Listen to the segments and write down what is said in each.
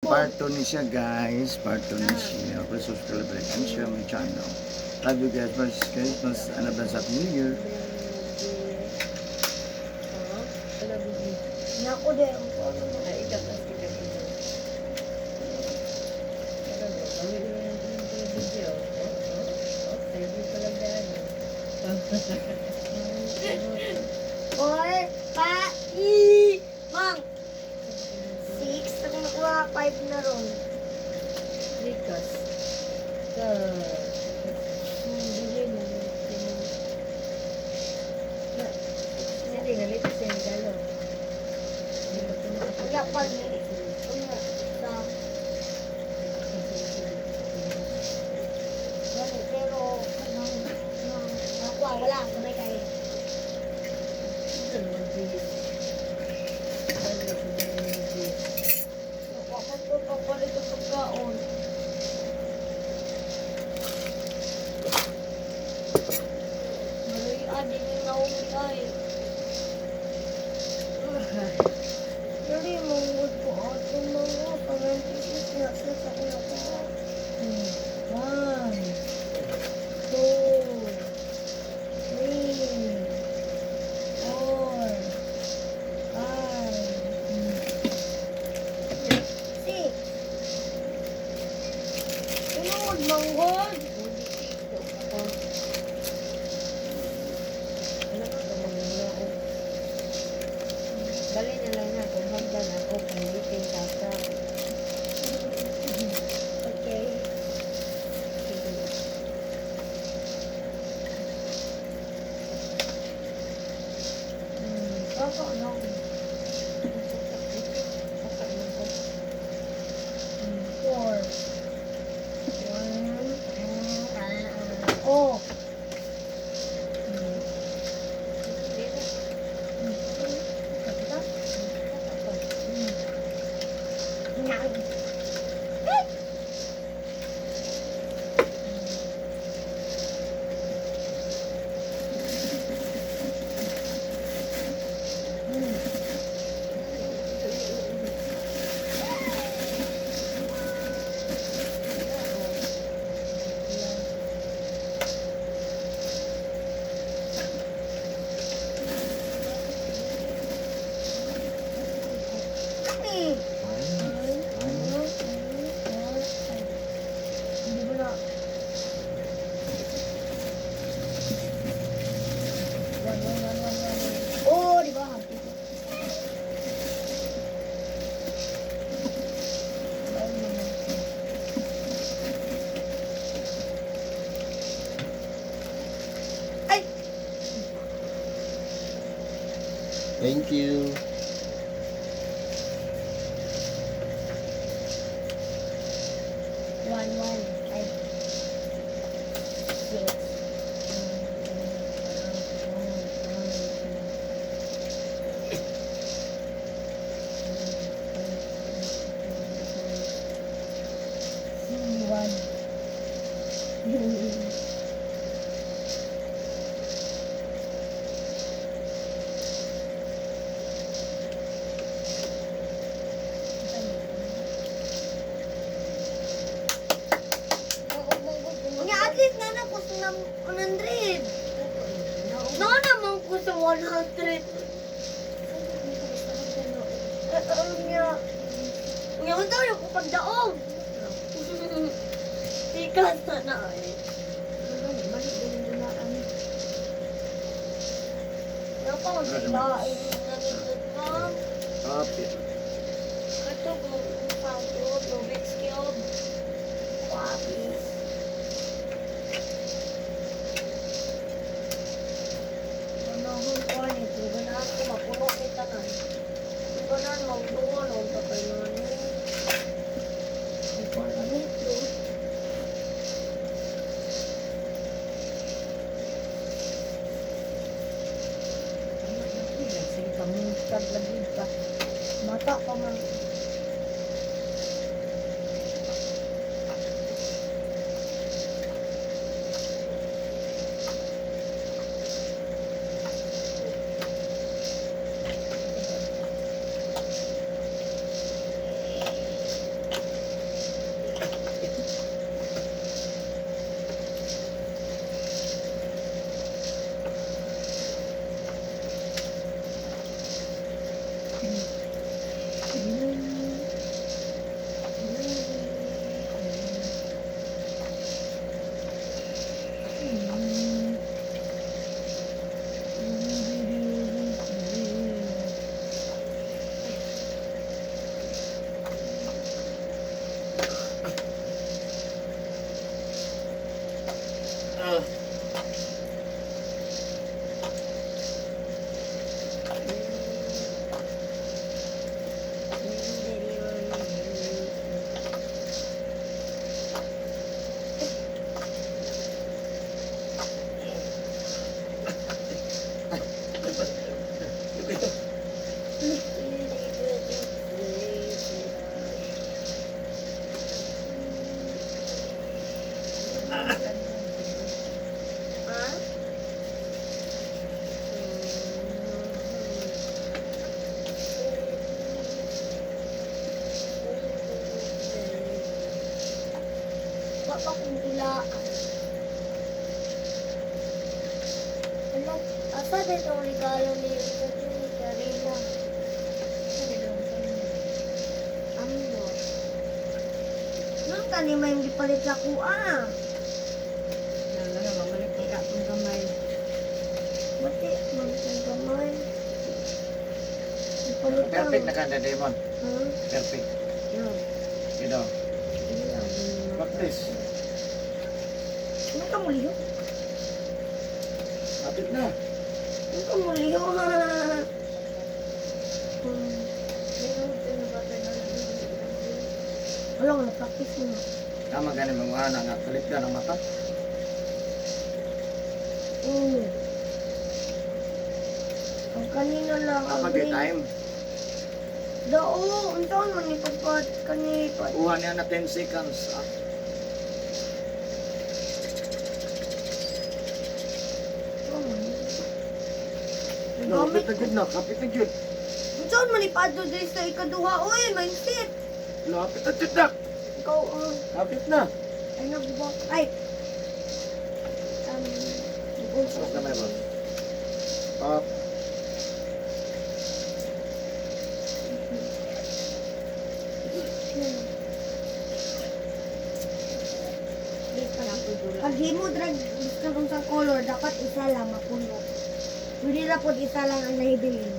Part 2 ni siya guys. Part 2 ni siya. Please subscribe, like, and share my channel. Love you guys. Merry Christmas and advance Happy New Year. Naku din. Ay, ikaw, tapos ikaw. Gawin mo yung video. Save ko lang na ano. Oy, pa, Mang! 6, ako nakuha 5 na ron. Rikas. Bili mo. Hindi, nalito siya yung galo. Wala pa rin. Wala. Pero, nakuha, wala. Kamay kayo. Ito naman video. Nakuha ko po papalit ang pagkaon. Maluyan din yung naumi ay. Dari mongod po ato mga pag-antisis na sa sakuna po. 1, 2, 3, 4, 5, 6. Sunod, manggod. Bali na lang na kung hanggang ako palitin tata. Okay. Ako, ano? 4. 1. Oh. Hindi mo na. Oh, di ba? Ay! Thank you. One, ay. Six. One. Nga, at least na na ko sa 100. No naman ko sa 100. Nga. Nga, unta yung pagdaog. Tikas na na eh. Balik din yung dulaan. Nga pa, magsilain na nito ka. Happy. Ito, kung pangko, Rubik's Cube. Wapis. Panahon ko nito, ganahan ko mapuno kita na. Ganahan magduwa na ang tapay na niya. Ang pala nito. Sige, pamungkag lagi ka. Mata pa man. pa kong tulaan. Wala, asa din itong regalo ni Ito ni Karina? Sabi daw, sabi niya. Ano? Nang kanima yung gipalit sa kuha. Yan lang, mamalik ang kapong kamay. Bati, magkong gamay. Gipalit lang. Perfect na ka na, Damon. Ha? Perfect. Yun. Ito. Hindi ang mga- Practice. Ano ka muliho? Kapit na. Ano ka muliho? Meron din na ba tayo na Wala ko na-practice mo na. Tama ganin mga anak nga. Kalit ka ng mata. Oo. Ang kanina lang ang Kapag time. Dao, untaan man ni pagpad kanina. Kuha niya na 10 seconds. Ah, Gamit kapit na good na. Kapit na good. Untaan man ni Padro diri sa ikaduha. Uy, mindset. Lapit na good na. Ikaw, Kapit na. ay nagbubak. Ay. Mas na may ba? Pop. Pag himo drag gusto kong sa color, dapat isa lang mapuno. Hindi na po isa lang ang nahibilin.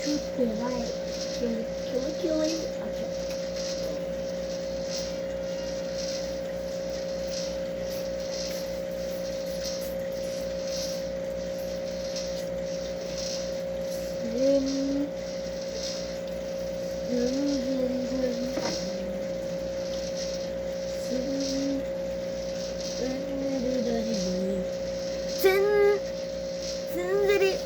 Shoot the light. Kill it. Okay. Dun, dun, dun, dun. Dun, dun, dun, dun, dun. Dun, dun, dun, dun.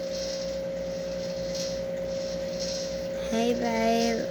Hey babe.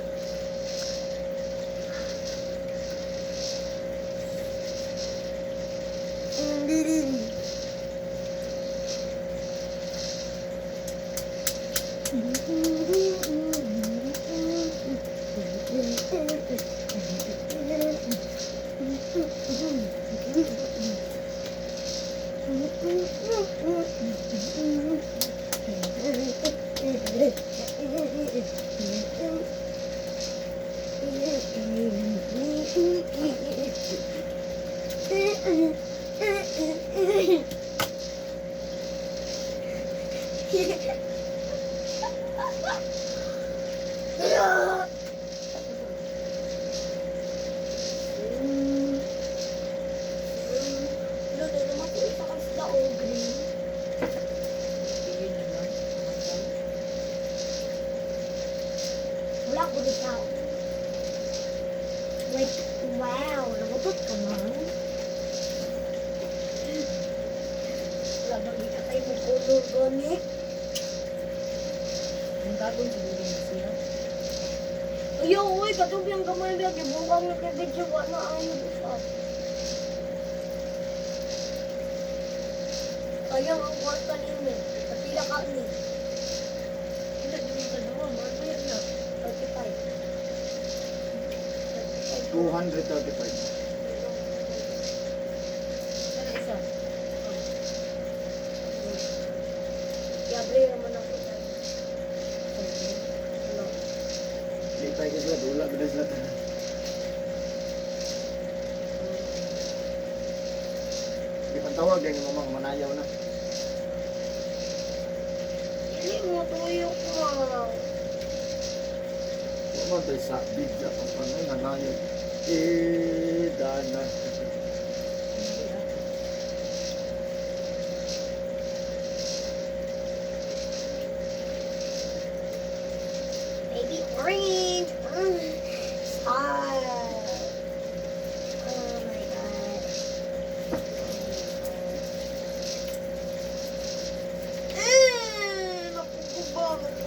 Wala ko dito. Like, wow, nagutot ka man. Wala bang ikatay mo color gani? Ang gagawin siguro na siya. Ayaw, uy, katubi ang gamay biya. Gibungang na kay video, wala ayaw dito. Kayang ang kwarta ninyo. Kapila ka ni. Hindi, di mo sa dua. Marami yan na. 35. 235. Sana isa. Yabre naman ako dyan. Ano? Di tayo kasi dula. Bilis na tayo. Di pantawag yan yung mamang manayaw na. Hindi mo tuyo ko. Huwag tayo sa bigla pang panay nanayaw. Eh, dana. Hindi ah. Baby orange. Style. Oh my god. Napukubangan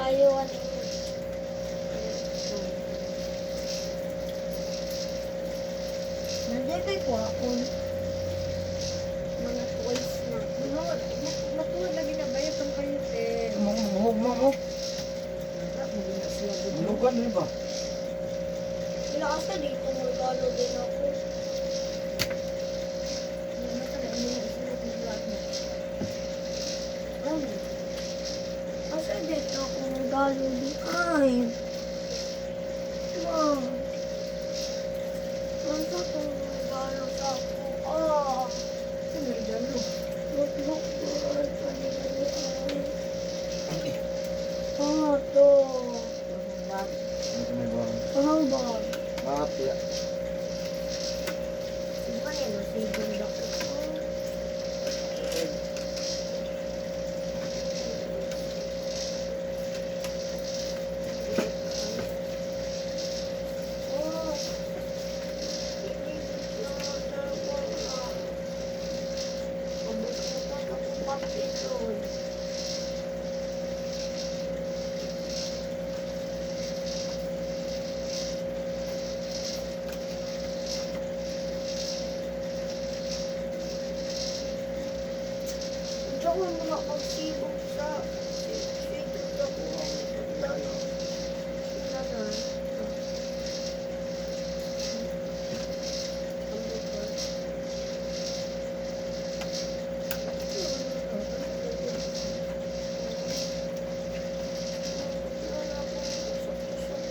kaayo ani. Nandiyan kay kuwaon. Mga toys na. Matuwad lagi na bayad ang kayo, te. Mahog, mahog. Hindi na sila good. Malugan rin ba? Sila asa dito mo regalo din ako. Ano? Asa dito ako regalo din? Ay. Ma. Asa ko regalo sa ako? Ah. Sino regalo? Notebook ko. Ah, to. Ano ka may bawang? Pahang ba? Mapya. Diba niya nasibong dako ko? Oh. Kamusta ka po papilon? Diyan ko mga magsibog sa sitio sa buwang pagdano. Sila na. Ang bukal. Wala akong usap-usap.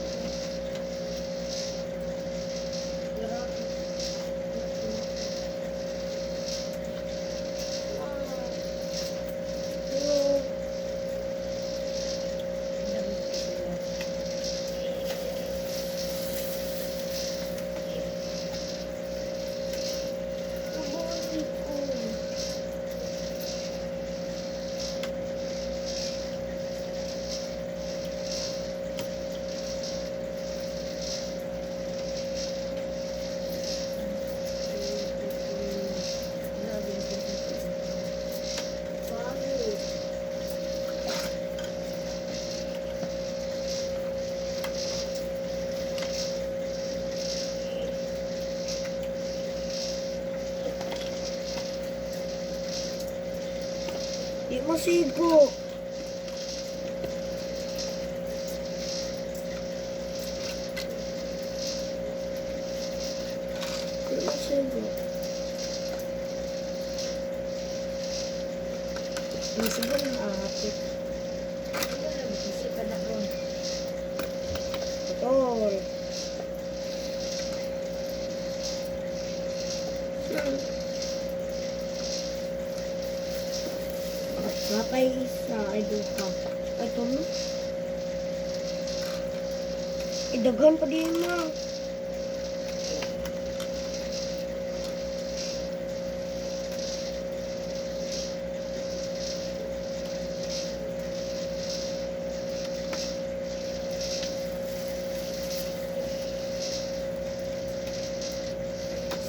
Hello. Tubunin ko. Bakit? Di mo sigo. Di mo sigo. Siguro na ahapit. Siguro na isip ka na ron. Totoo. Napay isa ay duha. Ay tulo. Idaghan pa din mo.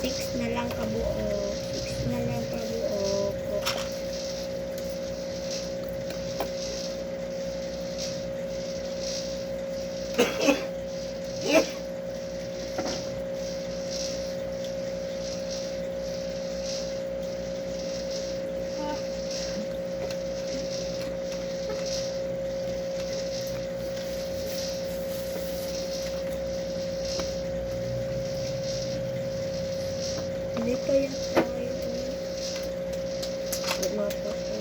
Six na lang kabuok. Six na lang kabuok. Hindi kaya tayo. Lumapa ko.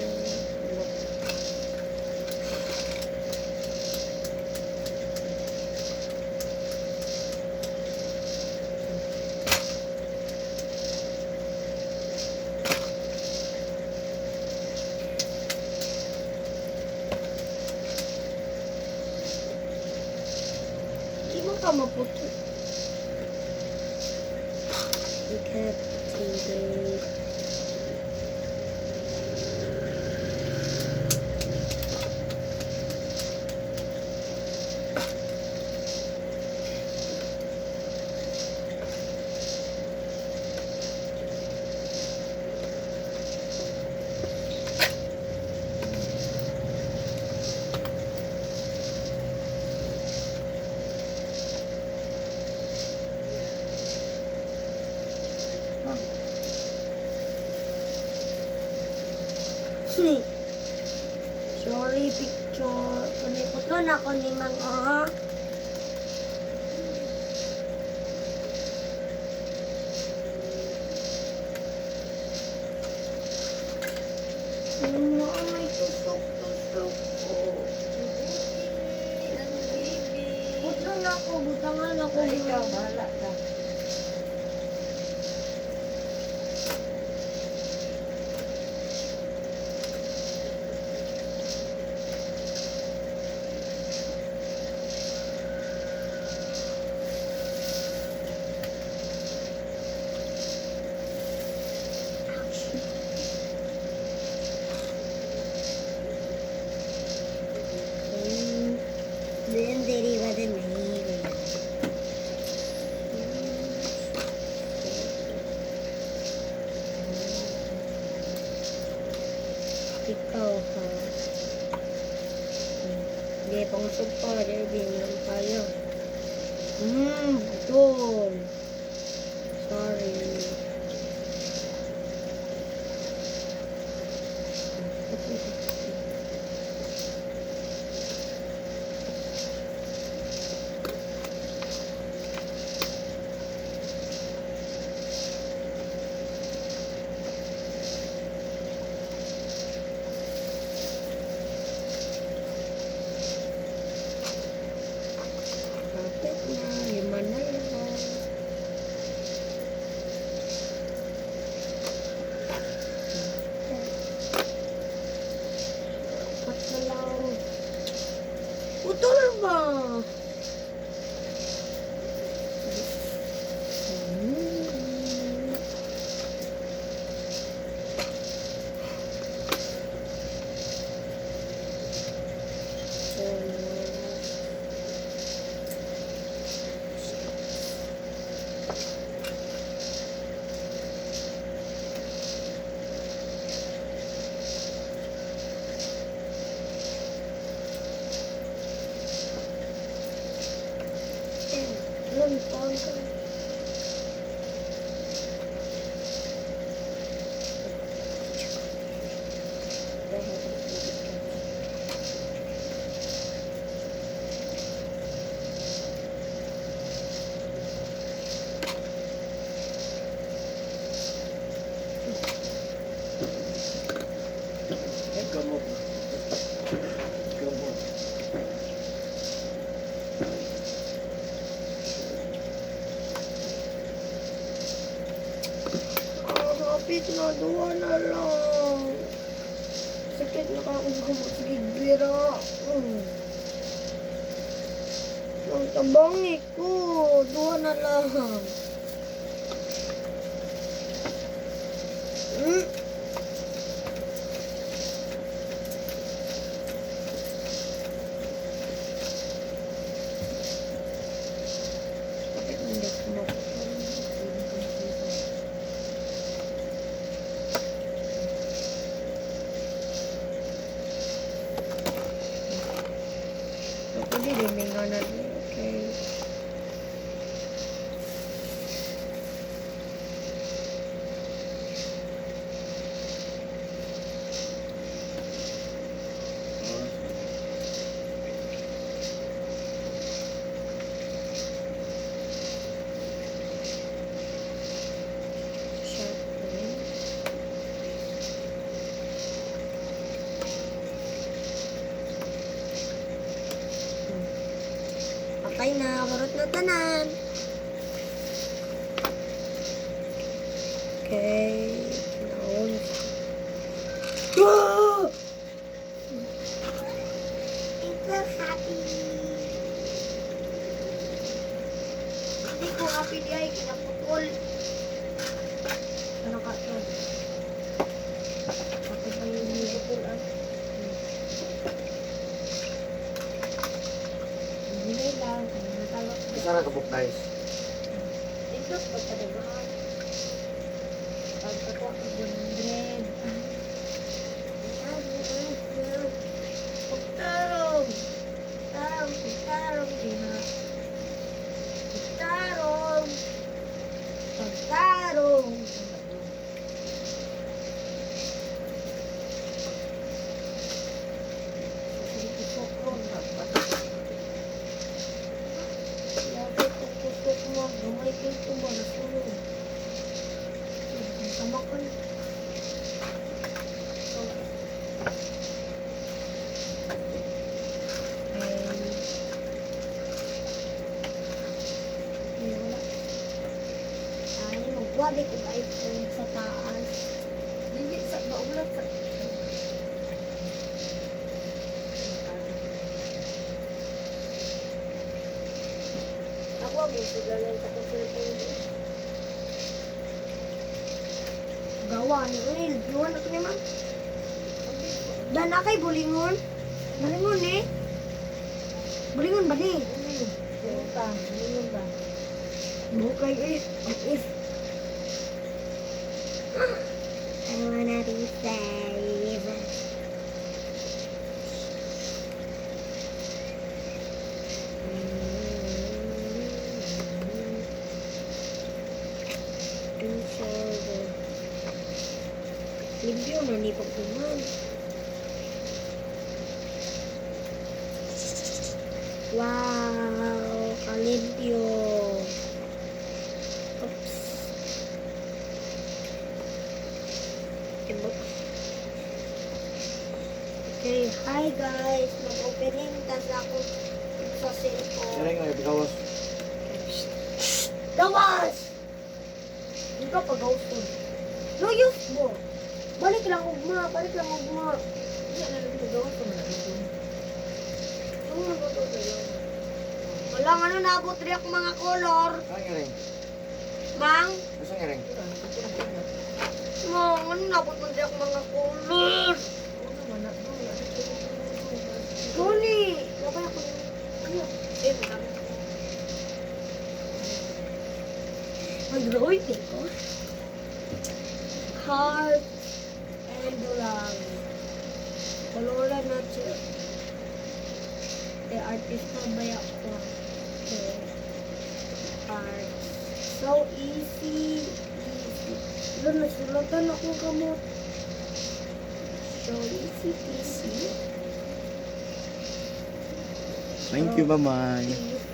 Hindi mo ka maputo. We kept today. Glory picture. Kunipot ko na ko ni Mang may tusok-tusok ko. Putlo na ako, butangan ako. Ikaw, bahala ka. Then deriva de negro. Ikaw ha. Hindi pang supa, binigyan tayo. Betul. Sorry. Kapit na, 5 na lang. Apat na lang. Putol ba? Lollipop ka. Gamot. Gamot. Kapit na, 2 na lang. Sakit na ka akong gamot. Sige, bira. Ang tabangi ko. 2 na lang. Kapit na, hindi ko makuha. Ako din, may nga na. Okay. Patay na, kurot na tanan. Okay. Naon. Ito happy. Hindi ko happy di ay kinaputol. Ano ka to? Bakit ba yung putol ah? Hindi lang. Natalok. Isa na kabuk guys. Ito, pagkadagaan. Pagkakuha ko 100. Pagtarong. Tarong, pagtarong. Pagtarong. Pagtarong. Wadi ko iPhone sa taas. Hindi sa maulat sa Ako ang sugalan sa cellphone ko. Gawa ni Will. Iwan ako niya, ma'am. Dan akay bulingon. Bulingon eh. Bulingon ba ni? Lingon ba? Bukay eh. Ang is. I wanna be safe. Limpyo na ni pagkuman. Wow, kalimpyo. Oops. Okay, hi guys. Mag-opening tas ako sa cellphone. Kaya nga, ikawas. Gawas! Hindi ka pag-gawas ko. No use mo. Balik lang ugma, balik lang ugma. Hindi na rin magawa ko man ito. Ano ba ito sa'yo? Walang ano naabot rin ako mga color. Saan nga rin? Mang, Saan nga rin? mang, ano naabot mo rin ako mga color? Guni! Labay ako ng... Ano? Eh, magkano? Mag-roy ko. Heart and love. Koloran na siya. The artist na ba ako? The art. So easy. Easy. Doon nasulatan ako kamot. So easy. Thank you, bye-bye. Easy.